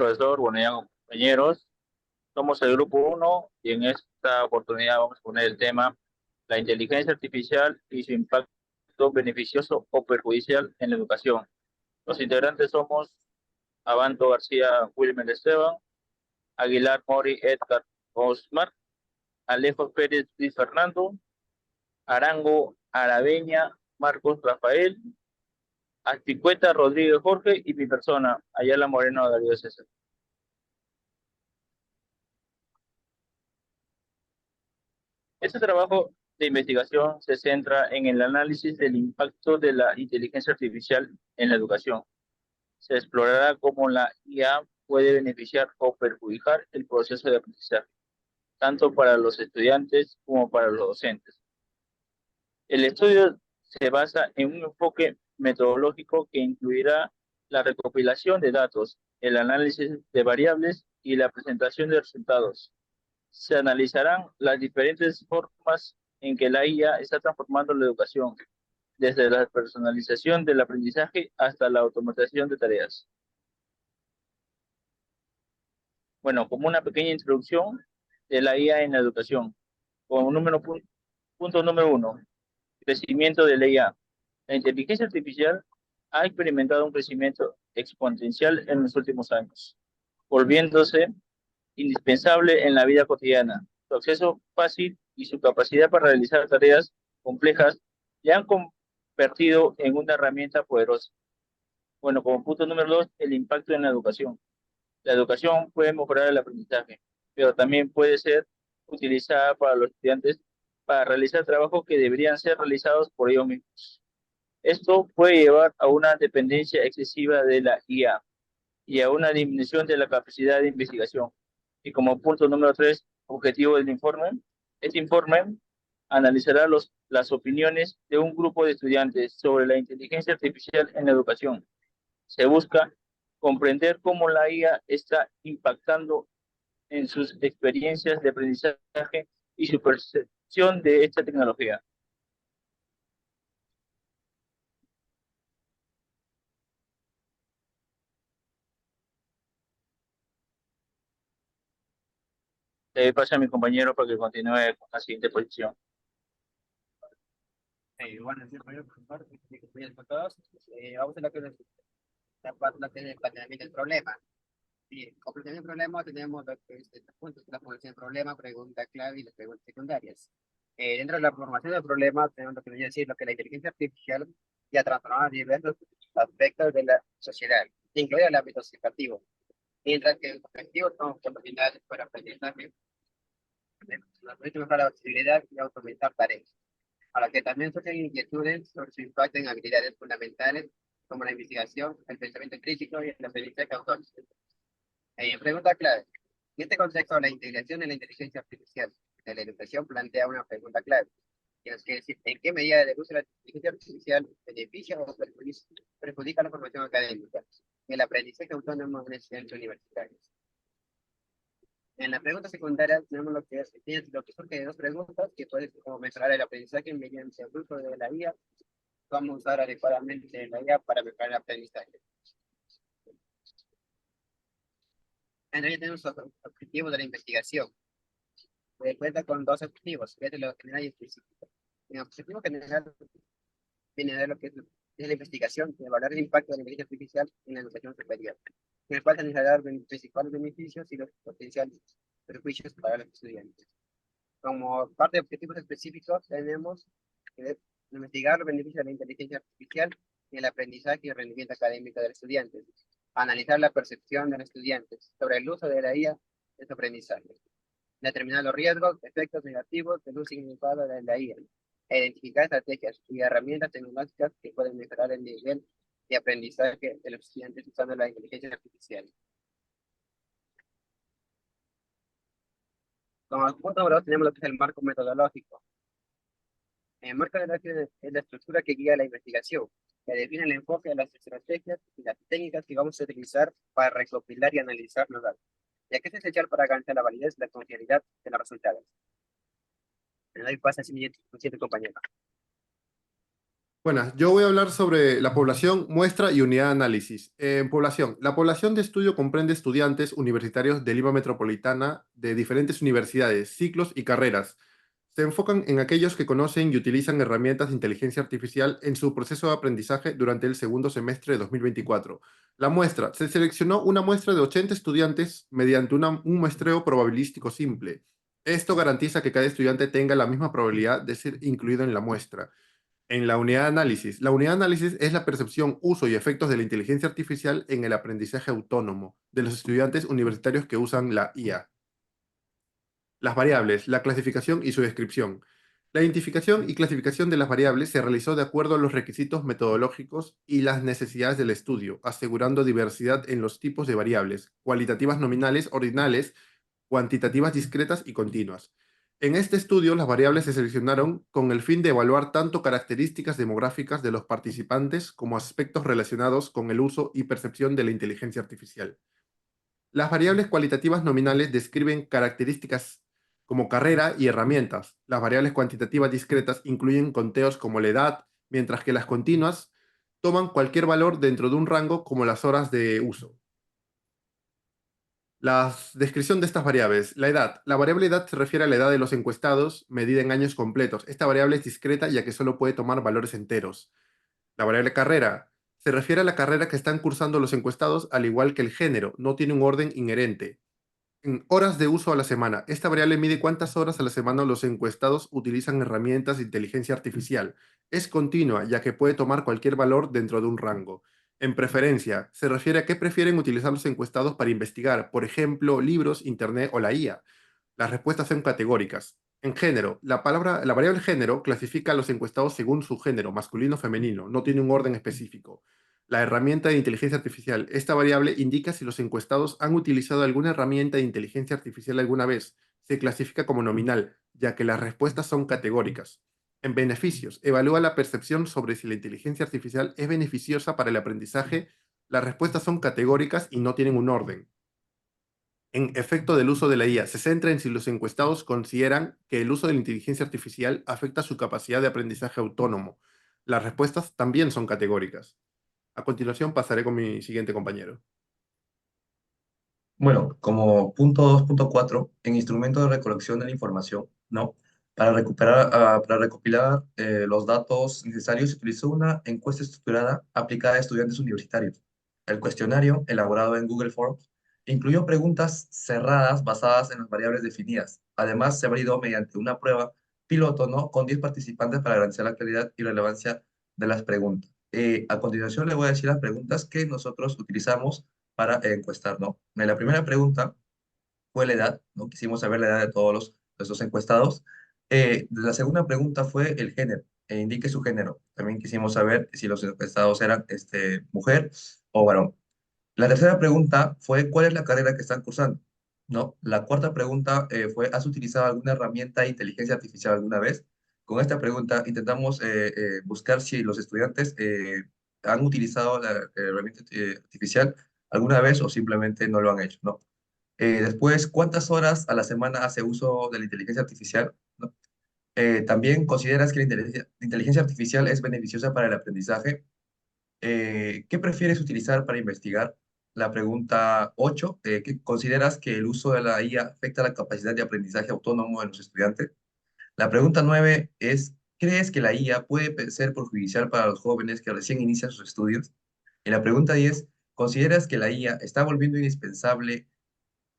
Profesor, bueno, ya compañeros, somos el grupo uno y en esta oportunidad vamos a poner el tema la inteligencia artificial y su impacto beneficioso o perjudicial en la educación. Los integrantes somos Abanto García Wilmer Esteban, Aguilar Mori Edgar Osmar, Alejo Pérez Luis Fernando, Arango Arabeña Marcos Rafael, Asticueta Rodríguez Jorge y mi persona, Ayala Moreno Darío César. Este trabajo de investigación se centra en el análisis del impacto de la inteligencia artificial en la educación. Se explorará cómo la IA puede beneficiar o perjudicar el proceso de aprendizaje, tanto para los estudiantes como para los docentes. El estudio se basa en un enfoque metodológico que incluirá la recopilación de datos, el análisis de variables y la presentación de resultados. Se analizarán las diferentes formas en que la IA está transformando la educación, desde la personalización del aprendizaje hasta la automatización de tareas. Bueno, como una pequeña introducción de la IA en la educación. Como punto número uno, crecimiento de la IA. La inteligencia artificial ha experimentado un crecimiento exponencial en los últimos años, volviéndose indispensable en la vida cotidiana. Su acceso fácil y su capacidad para realizar tareas complejas le han convertido en una herramienta poderosa. Bueno, como punto número dos, el impacto en la educación. La educación puede mejorar el aprendizaje, pero también puede ser utilizada para los estudiantes para realizar trabajos que deberían ser realizados por ellos mismos. Esto puede llevar a una dependencia excesiva de la IA y a una disminución de la capacidad de investigación. Y como punto número tres, objetivo del informe, este informe analizará las opiniones de un grupo de estudiantes sobre la inteligencia artificial en la educación. Se busca comprender cómo la IA está impactando en sus experiencias de aprendizaje y su percepción de esta tecnología. Le paso a mi compañero para que continúe con la siguiente posición. Bueno, sí, primero, por parte, compañeros con todos. Vamos a la parte la que es el planteamiento del problema. Sí, con planteamiento del problema tenemos lo que es este punto, la formulación del problema, pregunta clave y las preguntas secundarias. Dentro de la formación del problema tenemos lo que viene a decir lo que la inteligencia artificial ya transforma diversos aspectos de la sociedad, incluido el ámbito educativo, mientras que el objetivo son capacidades para aprendizaje, la mejorar la accesibilidad y aumentar tareas, a la que también surgen inquietudes sobre su impacto en habilidades fundamentales como la investigación, el pensamiento crítico y el aprendizaje autónomo. Pregunta clave. En este contexto, la integración de la inteligencia artificial en la educación plantea una pregunta clave. Es que decir, ¿en qué medida el uso de la inteligencia artificial beneficia o perjudica la formación académica y el aprendizaje autónomo en estudiantes universitarios? En la pregunta secundaria tenemos lo que surge de dos preguntas que pueden como mejorar el aprendizaje mediante el uso de la IA, cómo usar adecuadamente la IA para mejorar el aprendizaje. En realidad tenemos los objetivos de la investigación. Cuenta con dos objetivos, que es de lo general y específico. El objetivo general viene de lo que es la investigación, de evaluar el impacto de la inteligencia artificial en la educación superior, en el cual se analizará los principales beneficios y los potenciales perjuicios para los estudiantes. Como parte de objetivos específicos, tenemos que investigar los beneficios de la inteligencia artificial en el aprendizaje y el rendimiento académico de los estudiantes, analizar la percepción de los estudiantes sobre el uso de la IA en su aprendizaje, determinar los riesgos, efectos negativos del uso significado de la IA, e identificar estrategias y herramientas tecnológicas que pueden mejorar el nivel de aprendizaje de los estudiantes usando la inteligencia artificial. Como punto número 2 tenemos lo que es el marco metodológico. El marco metodológico es la estructura que guía la investigación, que define el enfoque de las estrategias y las técnicas que vamos a utilizar para recopilar y analizar los datos, ya que es esencial para garantizar la validez y la confiabilidad de los resultados. Le doy paso al siguiente compañero. Buenas, yo voy a hablar sobre la población, muestra y unidad de análisis. En población, la población de estudio comprende estudiantes universitarios de Lima Metropolitana de diferentes universidades, ciclos y carreras. Se enfocan en aquellos que conocen y utilizan herramientas de inteligencia artificial en su proceso de aprendizaje durante el segundo semestre de 2024. La muestra, se seleccionó una muestra de 80 estudiantes mediante un muestreo probabilístico simple. Esto garantiza que cada estudiante tenga la misma probabilidad de ser incluido en la muestra. En la unidad de análisis. La unidad de análisis es la percepción, uso y efectos de la inteligencia artificial en el aprendizaje autónomo de los estudiantes universitarios que usan la IA. Las variables, la clasificación y su descripción. La identificación y clasificación de las variables se realizó de acuerdo a los requisitos metodológicos y las necesidades del estudio, asegurando diversidad en los tipos de variables, cualitativas nominales, ordinales, cuantitativas discretas y continuas. En este estudio, las variables se seleccionaron con el fin de evaluar tanto características demográficas de los participantes como aspectos relacionados con el uso y percepción de la inteligencia artificial. Las variables cualitativas nominales describen características como carrera y herramientas. Las variables cuantitativas discretas incluyen conteos como la edad, mientras que las continuas toman cualquier valor dentro de un rango como las horas de uso. La descripción de estas variables. La edad. La variable edad se refiere a la edad de los encuestados, medida en años completos. Esta variable es discreta ya que solo puede tomar valores enteros. La variable carrera. Se refiere a la carrera que están cursando los encuestados, al igual que el género. No tiene un orden inherente. En horas de uso a la semana. Esta variable mide cuántas horas a la semana los encuestados utilizan herramientas de inteligencia artificial. Es continua, ya que puede tomar cualquier valor dentro de un rango. En preferencia, se refiere a qué prefieren utilizar los encuestados para investigar, por ejemplo, libros, internet o la IA. Las respuestas son categóricas. En género, la variable género clasifica a los encuestados según su género, masculino o femenino, no tiene un orden específico. La herramienta de inteligencia artificial. Esta variable indica si los encuestados han utilizado alguna herramienta de inteligencia artificial alguna vez. Se clasifica como nominal, ya que las respuestas son categóricas. En beneficios, evalúa la percepción sobre si la inteligencia artificial es beneficiosa para el aprendizaje. Las respuestas son categóricas y no tienen un orden. En efecto del uso de la IA, se centra en si los encuestados consideran que el uso de la inteligencia artificial afecta su capacidad de aprendizaje autónomo. Las respuestas también son categóricas. A continuación pasaré con mi siguiente compañero. Bueno, como punto 2.4, en instrumento de recolección de la información, ¿no? Para recopilar los datos necesarios, se utilizó una encuesta estructurada aplicada a estudiantes universitarios. El cuestionario, elaborado en Google Forms, incluyó preguntas cerradas basadas en las variables definidas. Además, se validó mediante una prueba piloto, ¿no? Con 10 participantes para garantizar la claridad y relevancia de las preguntas. A continuación, le voy a decir las preguntas que nosotros utilizamos para encuestar, ¿no? La primera pregunta fue la edad, ¿no? Quisimos saber la edad de todos los encuestados. La segunda pregunta fue el género, indique su género. También quisimos saber si los encuestados eran mujer o varón. La tercera pregunta fue ¿cuál es la carrera que están cursando? ¿No? La cuarta pregunta fue ¿has utilizado alguna herramienta de inteligencia artificial alguna vez? Con esta pregunta intentamos buscar si los estudiantes han utilizado la herramienta artificial alguna vez o simplemente no lo han hecho, ¿no? Después, ¿cuántas horas a la semana hace uso de la inteligencia artificial? ¿No? También consideras que la inteligencia artificial es beneficiosa para el aprendizaje. ¿Qué prefieres utilizar para investigar? La pregunta 8, ¿qué consideras que el uso de la IA afecta la capacidad de aprendizaje autónomo de los estudiantes? La pregunta 9 es, ¿crees que la IA puede ser perjudicial para los jóvenes que recién inician sus estudios? Y la pregunta 10, ¿consideras que la IA se está volviendo indispensable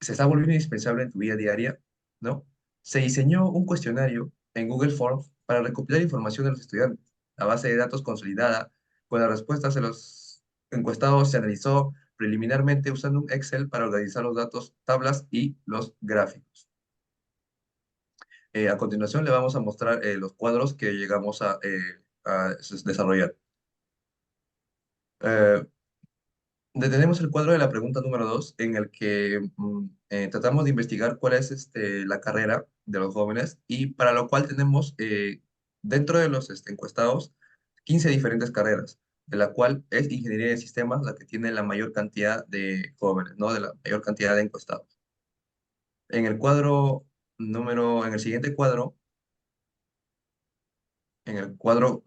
en tu vida diaria? ¿No? Se diseñó un cuestionario en Google Forms para recopilar información de los estudiantes. La base de datos consolidada con las respuestas de los encuestados se analizó preliminarmente usando un Excel para organizar los datos, tablas y los gráficos. A continuación le vamos a mostrar los cuadros que llegamos a desarrollar. Eh, Detenemos el cuadro de la pregunta número 2, en el que tratamos de investigar cuál es la carrera de los jóvenes y para lo cual tenemos dentro de los encuestados 15 diferentes carreras, de la cual es ingeniería de sistemas la que tiene la mayor cantidad de jóvenes, ¿no? De la mayor cantidad de encuestados. En el siguiente cuadro, en el cuadro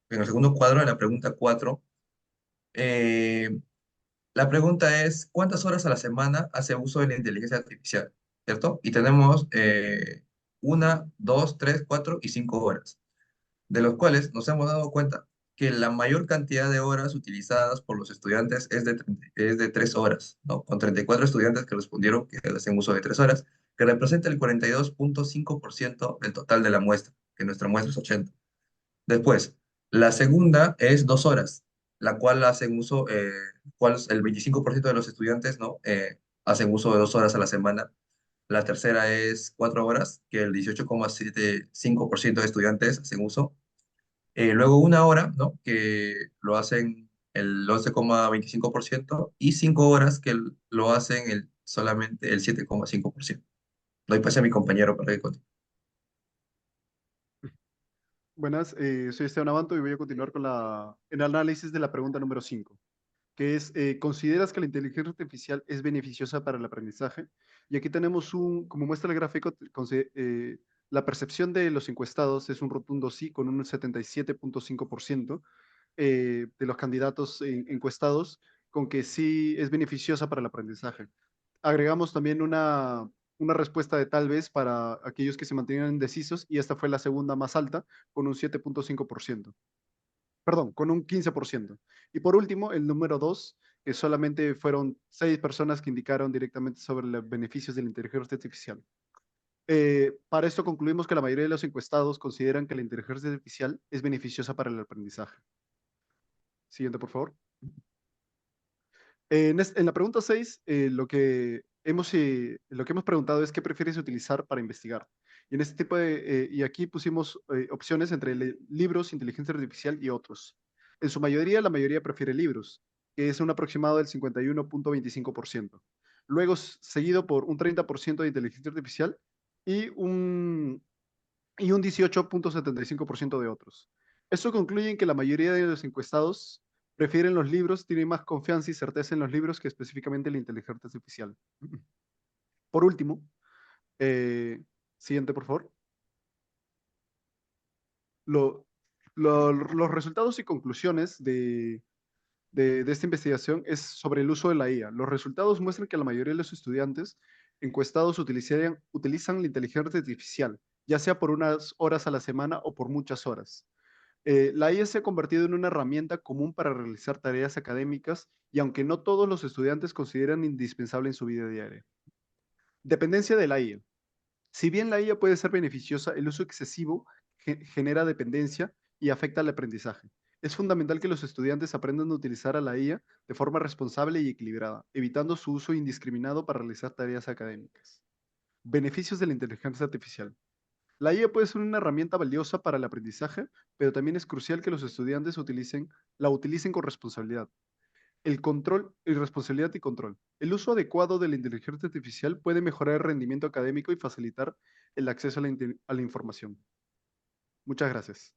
en el segundo cuadro, en la pregunta 4, eh, la pregunta es, ¿cuántas horas a la semana hace uso de la inteligencia artificial? ¿Cierto? Y tenemos 1, 2, 3, 4 y 5 horas, de los cuales nos hemos dado cuenta que la mayor cantidad de horas utilizadas por los estudiantes es de 3 horas, ¿no? Con 34 estudiantes que respondieron que hacen uso de 3 horas, que representa el 42.5% del total de la muestra, que nuestra muestra es 80. Después, la segunda es 2 horas, la cual hacen uso, el 25% de los estudiantes, ¿no? Hacen uso de 2 horas a la semana. La tercera es 4 horas, que el 18,75% de estudiantes hacen uso. Luego 1 hora, ¿no? Que lo hacen el 11,25% y 5 horas que lo hacen solamente el 7,5%. Doy pase a mi compañero para que continúe. Buenas, soy Esteban Abanto y voy a continuar con el análisis de la pregunta número 5, que es, ¿consideras que la inteligencia artificial es beneficiosa para el aprendizaje? Y aquí tenemos como muestra el gráfico, la percepción de los encuestados es un rotundo sí, con un 77.5% de los candidatos encuestados, con que sí es beneficiosa para el aprendizaje. Agregamos también una respuesta de tal vez para aquellos que se mantenían indecisos y esta fue la segunda más alta con un 7.5%. Perdón, con un 15%. Y por último, el número 2, que solamente fueron 6 personas que indicaron directamente sobre los beneficios de la inteligencia artificial. Para esto concluimos que la mayoría de los encuestados consideran que la inteligencia artificial es beneficiosa para el aprendizaje. Siguiente, por favor. En la pregunta 6, lo que hemos preguntado es qué prefieres utilizar para investigar. Y en este tipo y aquí pusimos opciones entre libros, inteligencia artificial y otros. En su mayoría, la mayoría prefiere libros, que es un aproximado del 51.25%. Luego, seguido por un 30% de inteligencia artificial y un 18.75% de otros. Esto concluye en que la mayoría de los encuestados prefieren los libros, tienen más confianza y certeza en los libros que específicamente la inteligencia artificial. Por último, siguiente, por favor. Los resultados y conclusiones de esta investigación es sobre el uso de la IA. Los resultados muestran que la mayoría de los estudiantes encuestados utilizan la inteligencia artificial, ya sea por unas horas a la semana o por muchas horas. La IA se ha convertido en una herramienta común para realizar tareas académicas y aunque no todos los estudiantes consideran indispensable en su vida diaria. Dependencia de la IA. Si bien la IA puede ser beneficiosa, el uso excesivo genera dependencia y afecta al aprendizaje. Es fundamental que los estudiantes aprendan a utilizar a la IA de forma responsable y equilibrada, evitando su uso indiscriminado para realizar tareas académicas. Beneficios de la inteligencia artificial. La IA puede ser una herramienta valiosa para el aprendizaje, pero también es crucial que los estudiantes la utilicen con responsabilidad. El control, responsabilidad y control. El uso adecuado de la inteligencia artificial puede mejorar el rendimiento académico y facilitar el acceso a la información. Muchas gracias.